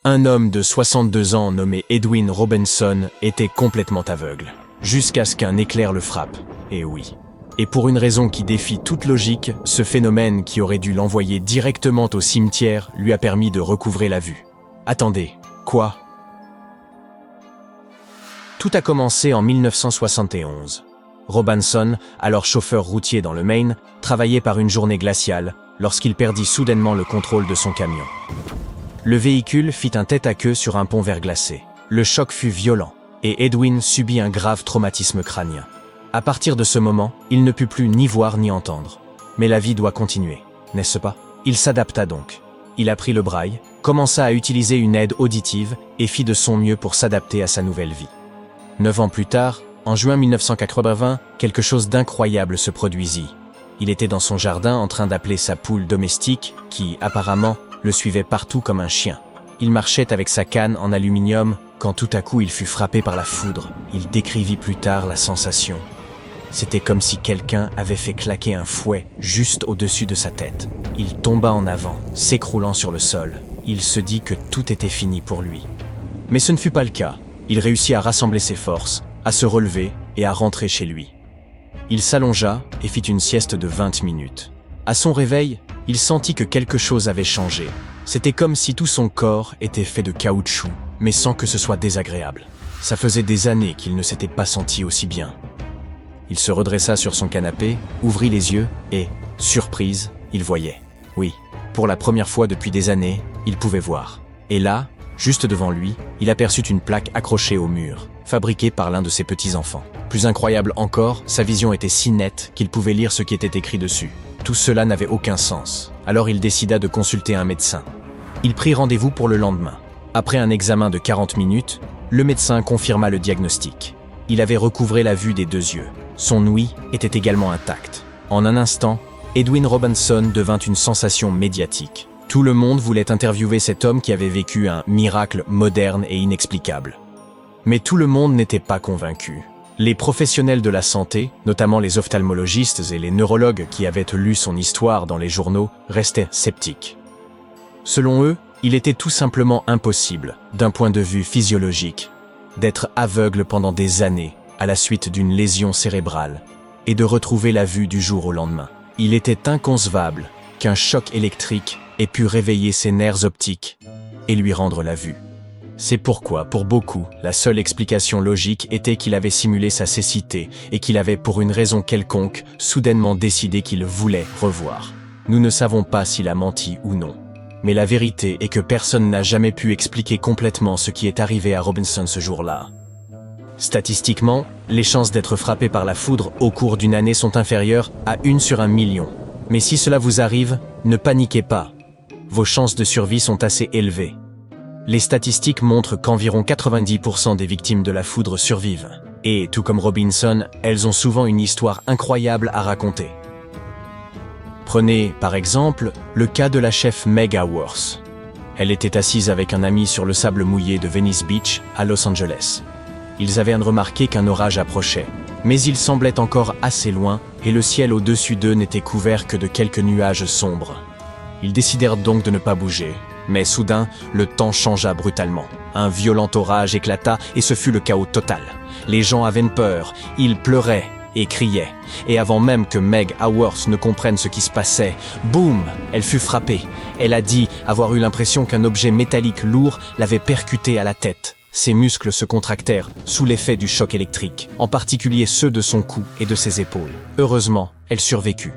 Un homme de 62 ans nommé Edwin Robinson était complètement aveugle, jusqu'à ce qu'un éclair le frappe. Et oui. Et pour une raison qui défie toute logique, ce phénomène qui aurait dû l'envoyer directement au cimetière lui a permis de recouvrer la vue. Attendez, quoi? Tout a commencé en 1971. Robinson, alors chauffeur routier dans le Maine, travaillait par une journée glaciale lorsqu'il perdit soudainement le contrôle de son camion. Le véhicule fit un tête-à-queue sur un pont verglacé. Le choc fut violent et Edwin subit un grave traumatisme crânien. À partir de ce moment, il ne put plus ni voir ni entendre. Mais la vie doit continuer, n'est-ce pas? Il s'adapta donc. Il apprit le braille, commença à utiliser une aide auditive et fit de son mieux pour s'adapter à sa nouvelle vie. 9 ans plus tard, en juin 1980, quelque chose d'incroyable se produisit. Il était dans son jardin en train d'appeler sa poule domestique qui, apparemment, le suivait partout comme un chien. Il marchait avec sa canne en aluminium quand tout à coup il fut frappé par la foudre. Il décrivit plus tard la sensation. C'était comme si quelqu'un avait fait claquer un fouet juste au-dessus de sa tête. Il tomba en avant, s'écroulant sur le sol. Il se dit que tout était fini pour lui. Mais ce ne fut pas le cas. Il réussit à rassembler ses forces, à se relever et à rentrer chez lui. Il s'allongea et fit une sieste de 20 minutes. À son réveil, il sentit que quelque chose avait changé. C'était comme si tout son corps était fait de caoutchouc, mais sans que ce soit désagréable. Ça faisait des années qu'il ne s'était pas senti aussi bien. Il se redressa sur son canapé, ouvrit les yeux et, surprise, il voyait. Oui, pour la première fois depuis des années, il pouvait voir. Et là, juste devant lui, il aperçut une plaque accrochée au mur, fabriquée par l'un de ses petits-enfants. Plus incroyable encore, sa vision était si nette qu'il pouvait lire ce qui était écrit dessus. Tout cela n'avait aucun sens. Alors il décida de consulter un médecin. Il prit rendez-vous pour le lendemain. Après un examen de 40 minutes, le médecin confirma le diagnostic. Il avait recouvré la vue des 2 yeux. Son ouïe était également intacte. En un instant, Edwin Robinson devint une sensation médiatique. Tout le monde voulait interviewer cet homme qui avait vécu un miracle moderne et inexplicable. Mais tout le monde n'était pas convaincu. Les professionnels de la santé, notamment les ophtalmologistes et les neurologues qui avaient lu son histoire dans les journaux, restaient sceptiques. Selon eux, il était tout simplement impossible, d'un point de vue physiologique, d'être aveugle pendant des années à la suite d'une lésion cérébrale et de retrouver la vue du jour au lendemain. Il était inconcevable qu'un choc électrique ait pu réveiller ses nerfs optiques et lui rendre la vue. C'est pourquoi, pour beaucoup, la seule explication logique était qu'il avait simulé sa cécité et qu'il avait, pour une raison quelconque, soudainement décidé qu'il voulait revoir. Nous ne savons pas s'il a menti ou non. Mais la vérité est que personne n'a jamais pu expliquer complètement ce qui est arrivé à Robinson ce jour-là. Statistiquement, les chances d'être frappé par la foudre au cours d'une année sont inférieures à 1 sur 1 million. Mais si cela vous arrive, ne paniquez pas. Vos chances de survie sont assez élevées. Les statistiques montrent qu'environ 90% des victimes de la foudre survivent. Et, tout comme Robinson, elles ont souvent une histoire incroyable à raconter. Prenez, par exemple, le cas de la chef Meg Howarth. Elle était assise avec un ami sur le sable mouillé de Venice Beach, à Los Angeles. Ils avaient remarqué qu'un orage approchait, mais il semblait encore assez loin et le ciel au-dessus d'eux n'était couvert que de quelques nuages sombres. Ils décidèrent donc de ne pas bouger. Mais soudain, le temps changea brutalement. Un violent orage éclata et ce fut le chaos total. Les gens avaient peur, ils pleuraient et criaient. Et avant même que Meg Howarth ne comprenne ce qui se passait, boum, elle fut frappée. Elle a dit avoir eu l'impression qu'un objet métallique lourd l'avait percutée à la tête. Ses muscles se contractèrent sous l'effet du choc électrique, en particulier ceux de son cou et de ses épaules. Heureusement, elle survécut.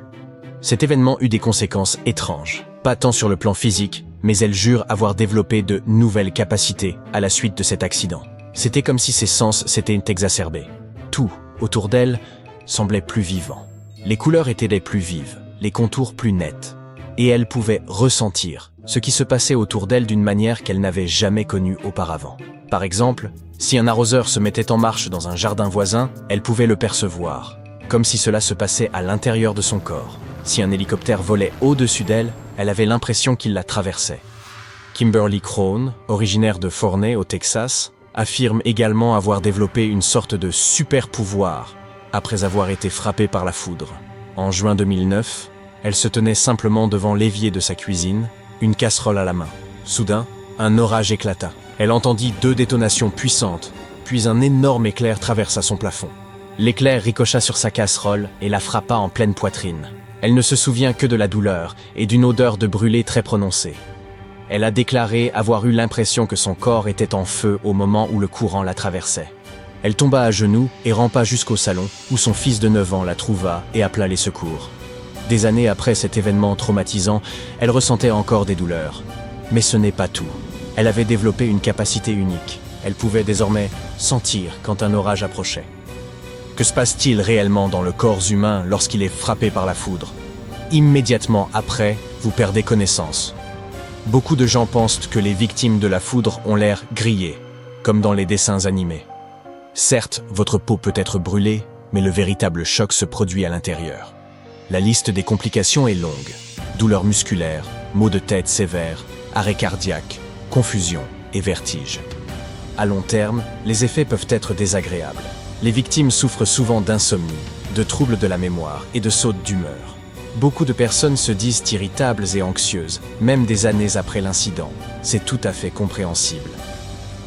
Cet événement eut des conséquences étranges. Pas tant sur le plan physique, mais elle jure avoir développé de nouvelles capacités à la suite de cet accident. C'était comme si ses sens s'étaient exacerbés. Tout, autour d'elle, semblait plus vivant. Les couleurs étaient les plus vives, les contours plus nets. Et elle pouvait ressentir ce qui se passait autour d'elle d'une manière qu'elle n'avait jamais connue auparavant. Par exemple, si un arroseur se mettait en marche dans un jardin voisin, elle pouvait le percevoir, comme si cela se passait à l'intérieur de son corps. Si un hélicoptère volait au-dessus d'elle, elle avait l'impression qu'il la traversait. Kimberly Crone, originaire de Forney au Texas, affirme également avoir développé une sorte de super-pouvoir après avoir été frappée par la foudre. En juin 2009, elle se tenait simplement devant l'évier de sa cuisine, une casserole à la main. Soudain, un orage éclata. Elle entendit 2 détonations puissantes, puis un énorme éclair traversa son plafond. L'éclair ricocha sur sa casserole et la frappa en pleine poitrine. Elle ne se souvient que de la douleur et d'une odeur de brûlé très prononcée. Elle a déclaré avoir eu l'impression que son corps était en feu au moment où le courant la traversait. Elle tomba à genoux et rampa jusqu'au salon, où son fils de 9 ans la trouva et appela les secours. Des années après cet événement traumatisant, elle ressentait encore des douleurs. Mais ce n'est pas tout. Elle avait développé une capacité unique. Elle pouvait désormais sentir quand un orage approchait. Que se passe-t-il réellement dans le corps humain lorsqu'il est frappé par la foudre? Immédiatement après, vous perdez connaissance. Beaucoup de gens pensent que les victimes de la foudre ont l'air grillées, comme dans les dessins animés. Certes, votre peau peut être brûlée, mais le véritable choc se produit à l'intérieur. La liste des complications est longue. Douleurs musculaires, maux de tête sévères, arrêt cardiaque, confusion et vertige. À long terme, les effets peuvent être désagréables. Les victimes souffrent souvent d'insomnie, de troubles de la mémoire et de sautes d'humeur. Beaucoup de personnes se disent irritables et anxieuses, même des années après l'incident. C'est tout à fait compréhensible.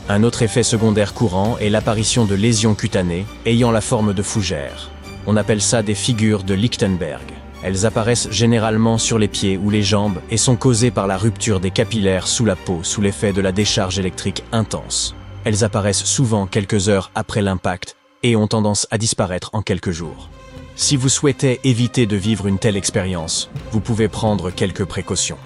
Un autre effet secondaire courant est l'apparition de lésions cutanées ayant la forme de fougères. On appelle ça des figures de Lichtenberg. Elles apparaissent généralement sur les pieds ou les jambes et sont causées par la rupture des capillaires sous la peau sous l'effet de la décharge électrique intense. Elles apparaissent souvent quelques heures après l'impact et ont tendance à disparaître en quelques jours. Si vous souhaitez éviter de vivre une telle expérience, vous pouvez prendre quelques précautions.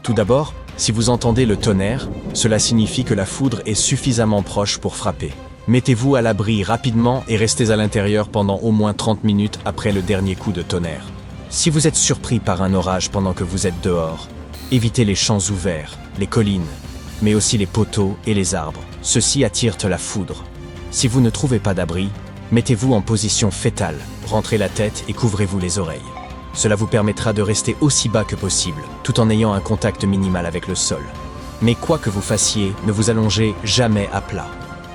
Tout d'abord, si vous entendez le tonnerre, cela signifie que la foudre est suffisamment proche pour frapper. Mettez-vous à l'abri rapidement et restez à l'intérieur pendant au moins 30 minutes après le dernier coup de tonnerre. Si vous êtes surpris par un orage pendant que vous êtes dehors, évitez les champs ouverts, les collines, mais aussi les poteaux et les arbres. Ceux-ci attirent la foudre. Si vous ne trouvez pas d'abri, mettez-vous en position fétale, rentrez la tête et couvrez-vous les oreilles. Cela vous permettra de rester aussi bas que possible, tout en ayant un contact minimal avec le sol. Mais quoi que vous fassiez, ne vous allongez jamais à plat.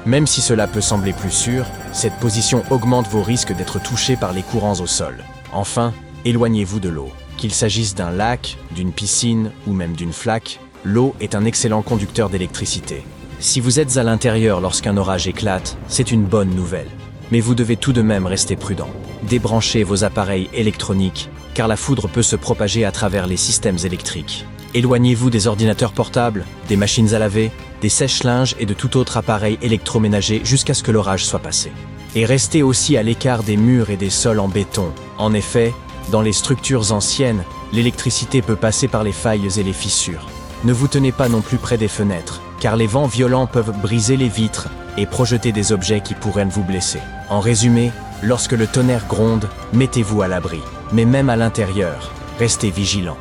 Même si cela peut sembler plus sûr, cette position augmente vos risques d'être touché par les courants au sol. Enfin, éloignez-vous de l'eau. Qu'il s'agisse d'un lac, d'une piscine ou même d'une flaque, l'eau est un excellent conducteur d'électricité. Si vous êtes à l'intérieur lorsqu'un orage éclate, c'est une bonne nouvelle. Mais vous devez tout de même rester prudent. Débranchez vos appareils électroniques, car la foudre peut se propager à travers les systèmes électriques. Éloignez-vous des ordinateurs portables, des machines à laver, des sèche-linges et de tout autre appareil électroménager jusqu'à ce que l'orage soit passé. Et restez aussi à l'écart des murs et des sols en béton. En effet, dans les structures anciennes, l'électricité peut passer par les failles et les fissures. Ne vous tenez pas non plus près des fenêtres, car les vents violents peuvent briser les vitres et projeter des objets qui pourraient vous blesser. En résumé, lorsque le tonnerre gronde, mettez-vous à l'abri. Mais même à l'intérieur, restez vigilant.